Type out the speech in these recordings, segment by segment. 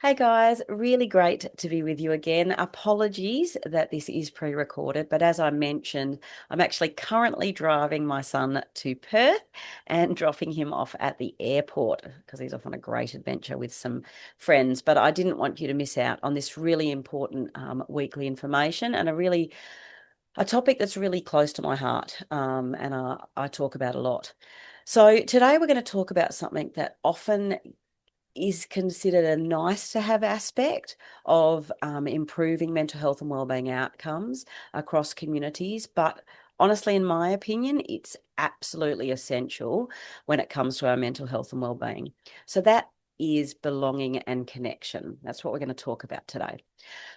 Hey guys, really great to be with you again. Apologies that this is pre-recorded, but as I mentioned, I'm actually currently driving my son to Perth and dropping him off at the airport because he's off on a great adventure with some friends. But I didn't want you to miss out on this really important weekly information and a topic that's really close to my heart, and I talk about a lot. So today we're going to talk about something that often is considered a nice to have aspect of improving mental health and wellbeing outcomes across communities. But honestly, in my opinion, it's absolutely essential when it comes to our mental health and wellbeing. So that is belonging and connection. That's what we're going to talk about today.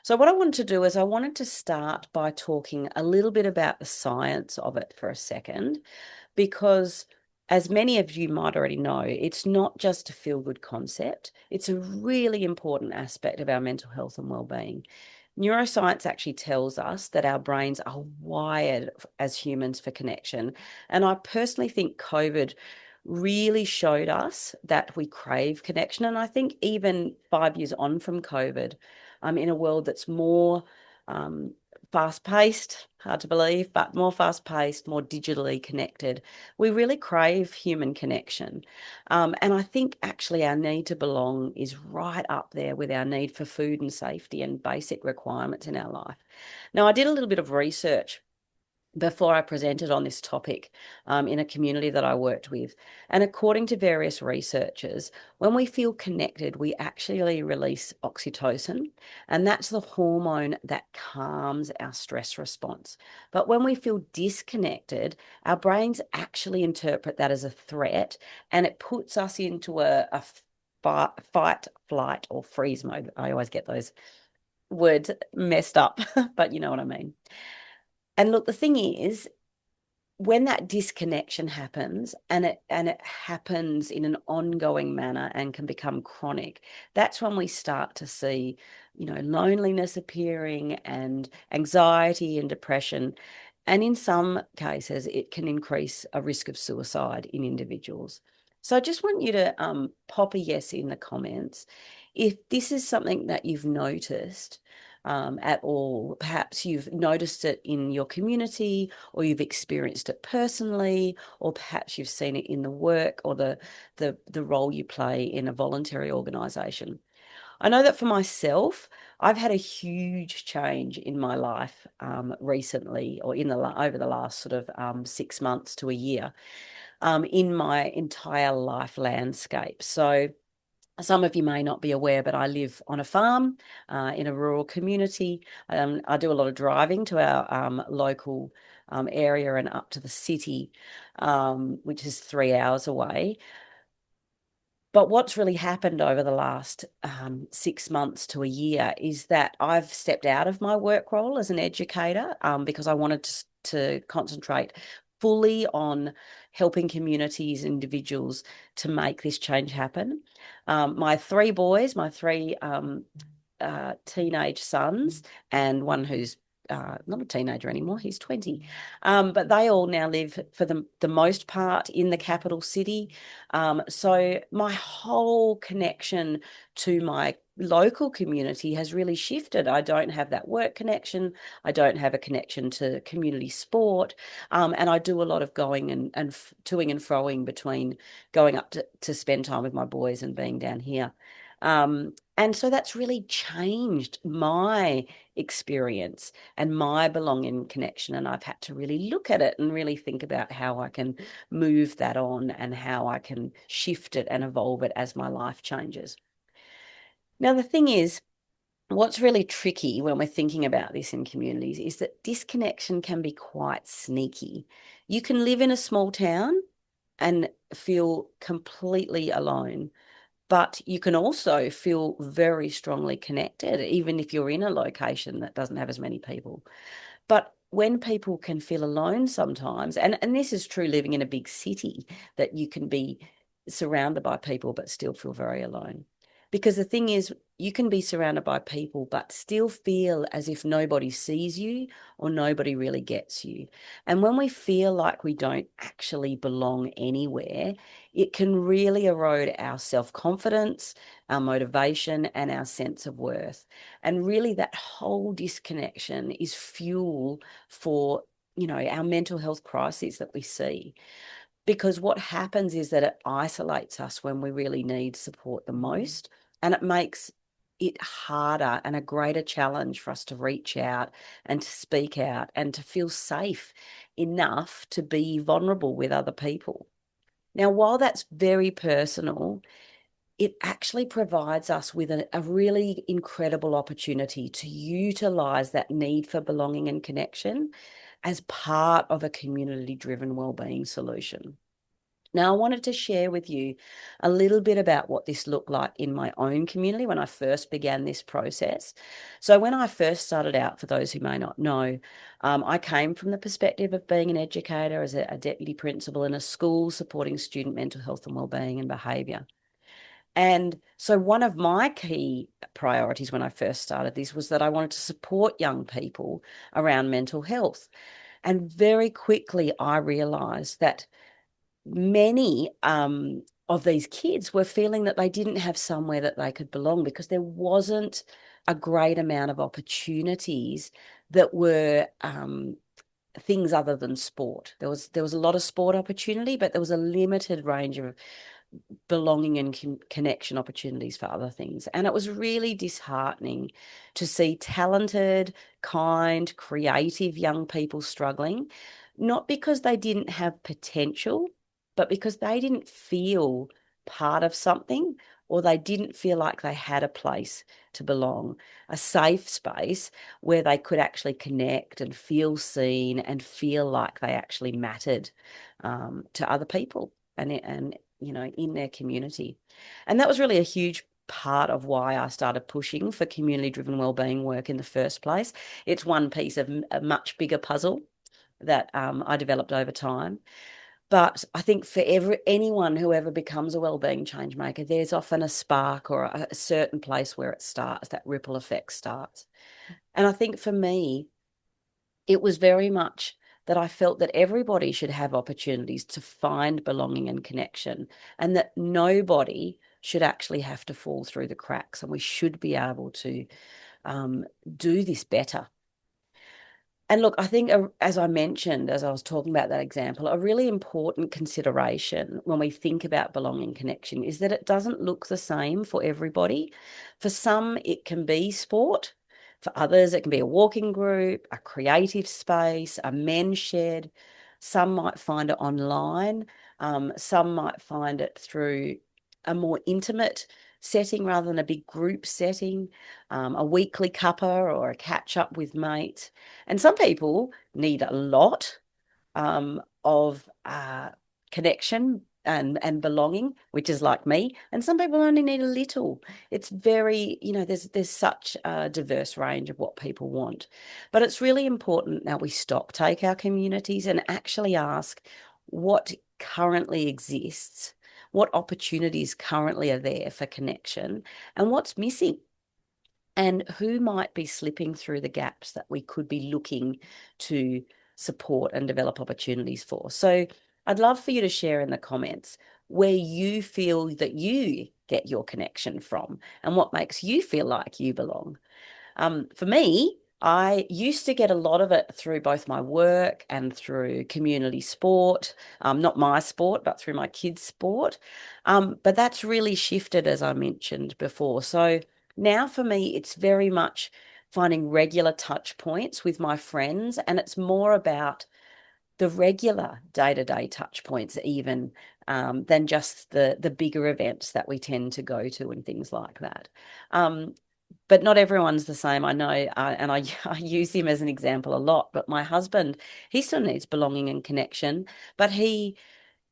So, what I wanted to do is I wanted to start by talking a little bit about the science of it for a second, because as many of you might already know, it's not just a feel good concept, it's a really important aspect of our mental health and well-being. Neuroscience actually tells us that our brains are wired as humans for connection. And I personally think COVID really showed us that we crave connection. And I think even 5 years on from COVID, in a world that's more um, fast paced, hard to believe, but more fast paced, more digitally connected, we really crave human connection. And I think actually our need to belong is right up there with our need for food and safety and basic requirements in our life. Now, I did a little bit of research before I presented on this topic in a community that I worked with. And according to various researchers, when we feel connected, we actually release oxytocin, and that's the hormone that calms our stress response. But when we feel disconnected, our brains actually interpret that as a threat, and it puts us into a fight, flight, or freeze mode. I always get those words messed up, but you know what I mean. And look, the thing is, when that disconnection happens and it happens in an ongoing manner and can become chronic, that's when we start to see, loneliness appearing and anxiety and depression. And in some cases, it can increase a risk of suicide in individuals. So I just want you to pop a yes in the comments if this is something that you've noticed at all. Perhaps you've noticed it in your community, or you've experienced it personally, or perhaps you've seen it in the work or the role you play in a voluntary organisation. I know that for myself, I've had a huge change in my life recently, or over the last sort of 6 months to a year, in my entire life landscape. So some of you may not be aware, but I live on a farm in a rural community. I do a lot of driving to our local area and up to the city, which is 3 hours away. But what's really happened over the last 6 months to a year is that I've stepped out of my work role as an educator because I wanted to concentrate fully on helping communities, individuals to make this change happen. My three boys, my three teenage sons, and one who's not a teenager anymore, he's 20. But they all now live, for the most part, in the capital city. So my whole connection to my local community has really shifted. I don't have that work connection. I don't have a connection to community sport. And I do a lot of going and toing and froing between going up to spend time with my boys and being down here. And so that's really changed my experience and my belonging connection. And I've had to really look at it and really think about how I can move that on and how I can shift it and evolve it as my life changes. Now, the thing is, what's really tricky when we're thinking about this in communities is that disconnection can be quite sneaky. You can live in a small town and feel completely alone, but you can also feel very strongly connected, even if you're in a location that doesn't have as many people. But when people can feel alone sometimes, and this is true living in a big city, that you can be surrounded by people but still feel very alone. Because the thing is, you can be surrounded by people, but still feel as if nobody sees you or nobody really gets you. And when we feel like we don't actually belong anywhere, it can really erode our self-confidence, our motivation, and our sense of worth. And really, that whole disconnection is fuel for, our mental health crises that we see. Because what happens is that it isolates us when we really need support the most, and it makes it harder and a greater challenge for us to reach out and to speak out and to feel safe enough to be vulnerable with other people. Now, while that's very personal, it actually provides us with a really incredible opportunity to utilize that need for belonging and connection as part of a community-driven wellbeing solution. Now, I wanted to share with you a little bit about what this looked like in my own community when I first began this process. So, when I first started out, for those who may not know, I came from the perspective of being an educator as a deputy principal in a school supporting student mental health and wellbeing and behaviour. And so, one of my key priorities when I first started this was that I wanted to support young people around mental health. And very quickly, I realised that many of these kids were feeling that they didn't have somewhere that they could belong because there wasn't a great amount of opportunities that were things other than sport. There was a lot of sport opportunity, but there was a limited range of belonging and connection opportunities for other things. And it was really disheartening to see talented, kind, creative young people struggling, not because they didn't have potential, but because they didn't feel part of something, or they didn't feel like they had a place to belong, a safe space where they could actually connect and feel seen and feel like they actually mattered to other people and in their community. And that was really a huge part of why I started pushing for community-driven wellbeing work in the first place. It's one piece of a much bigger puzzle that I developed over time. But I think for anyone who ever becomes a wellbeing change maker, there's often a spark or a certain place where it starts, that ripple effect starts. And I think for me, it was very much that I felt that everybody should have opportunities to find belonging and connection, and that nobody should actually have to fall through the cracks, and we should be able to do this better. And look, I think, as I mentioned, as I was talking about that example, a really important consideration when we think about belonging connection is that it doesn't look the same for everybody. For some, it can be sport. For others, it can be a walking group, a creative space, a men's shed. Some might find it online. Some might find it through a more intimate setting rather than a big group setting, a weekly cuppa or a catch up with mates. And some people need a lot of connection and belonging, which is like me. And some people only need a little. It's very, there's such a diverse range of what people want. But it's really important that we stock take our communities and actually ask what currently exists, what opportunities currently are there for connection, and what's missing, and who might be slipping through the gaps that we could be looking to support and develop opportunities for. So I'd love for you to share in the comments where you feel that you get your connection from and what makes you feel like you belong. For me, I used to get a lot of it through both my work and through community sport, not my sport, but through my kids' sport. But that's really shifted, as I mentioned before. So now for me, it's very much finding regular touch points with my friends, and it's more about the regular day-to-day touch points even than just the bigger events that we tend to go to and things like that. But not everyone's the same. I know, and I use him as an example a lot, but my husband, he still needs belonging and connection, but he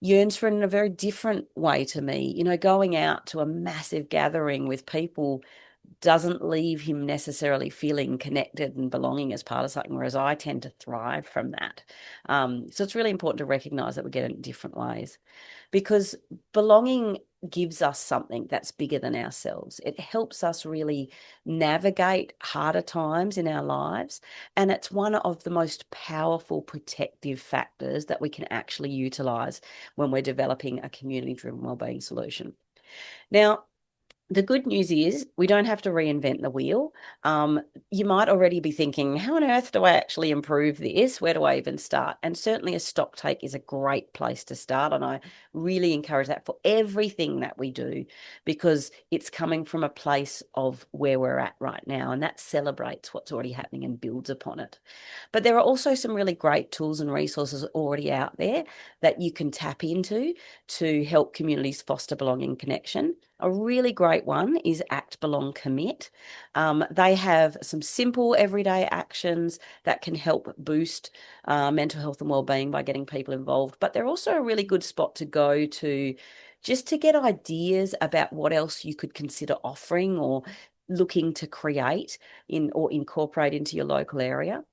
yearns for it in a very different way to me. Going out to a massive gathering with people doesn't leave him necessarily feeling connected and belonging as part of something, whereas I tend to thrive from that. So it's really important to recognize that we get it in different ways, because belonging gives us something that's bigger than ourselves. It helps us really navigate harder times in our lives, and it's one of the most powerful protective factors that we can actually utilize when we're developing a community-driven wellbeing solution. Now, the good news is we don't have to reinvent the wheel. You might already be thinking, how on earth do I actually improve this? Where do I even start? And certainly a stock take is a great place to start. And I really encourage that for everything that we do, because it's coming from a place of where we're at right now. And that celebrates what's already happening and builds upon it. But there are also some really great tools and resources already out there that you can tap into to help communities foster belonging and connection. A really great one is Act, Belong, Commit. They have some simple everyday actions that can help boost mental health and wellbeing by getting people involved. But they're also a really good spot to go to just to get ideas about what else you could consider offering or looking to create in or incorporate into your local area.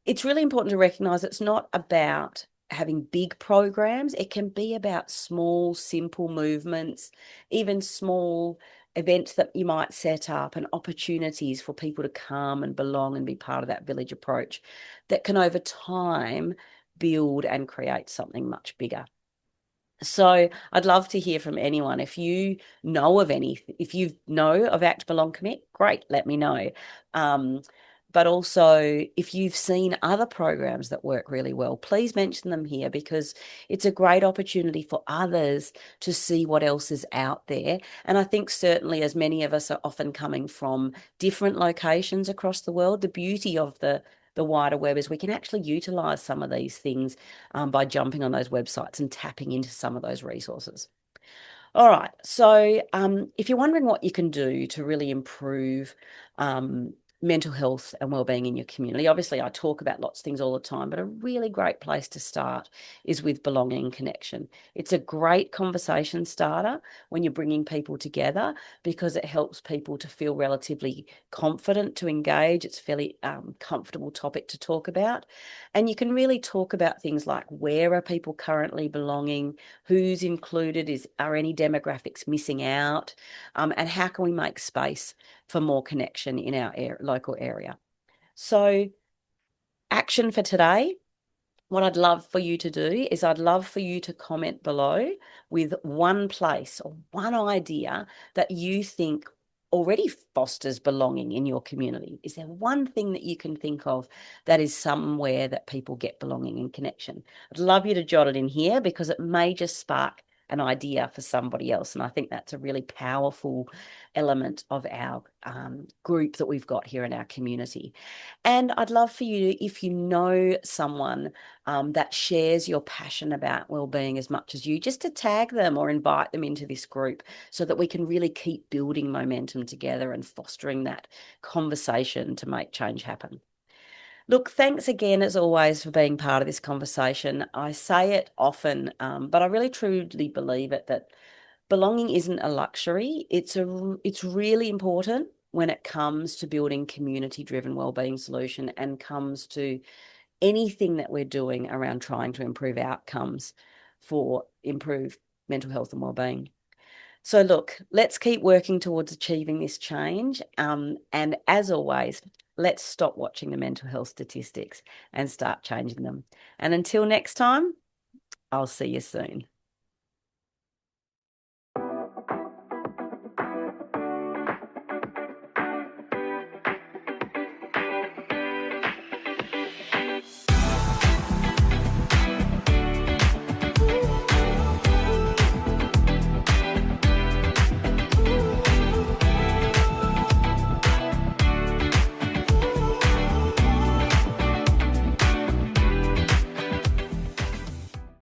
It's really important to recognize it's not about having big programs. It can be about small, simple movements, even small events that you might set up and opportunities for people to come and belong and be part of that village approach that can over time build and create something much bigger. So I'd love to hear from anyone. If you know of any, if you know of Act, Belong, Commit, great, let me know. Um, but also, if you've seen other programs that work really well, please mention them here, because it's a great opportunity for others to see what else is out there. And I think certainly, as many of us are often coming from different locations across the world, the beauty of the wider web is we can actually utilize some of these things by jumping on those websites and tapping into some of those resources. All right. So if you're wondering what you can do to really improve mental health and wellbeing in your community, obviously I talk about lots of things all the time, but a really great place to start is with belonging and connection. It's a great conversation starter when you're bringing people together, because it helps people to feel relatively confident to engage. It's a fairly comfortable topic to talk about. And you can really talk about things like, where are people currently belonging? Who's included? Are any demographics missing out? And how can we make space for more connection in our local area? So, action for today. What I'd love for you to do is I'd love for you to comment below with one place or one idea that you think already fosters belonging in your community. Is there one thing that you can think of that is somewhere that people get belonging and connection? I'd love you to jot it in here, because it may just spark an idea for somebody else. And I think that's a really powerful element of our group that we've got here in our community. And I'd love for you, if you know someone that shares your passion about wellbeing as much as you, just to tag them or invite them into this group, so that we can really keep building momentum together and fostering that conversation to make change happen. Look, thanks again, as always, for being part of this conversation. I say it often, but I really truly believe it, that belonging isn't a luxury. It's really important when it comes to building community-driven wellbeing solution and comes to anything that we're doing around trying to improve outcomes for improved mental health and wellbeing. So look, let's keep working towards achieving this change. And as always, let's stop watching the mental health statistics and start changing them. And until next time, I'll see you soon.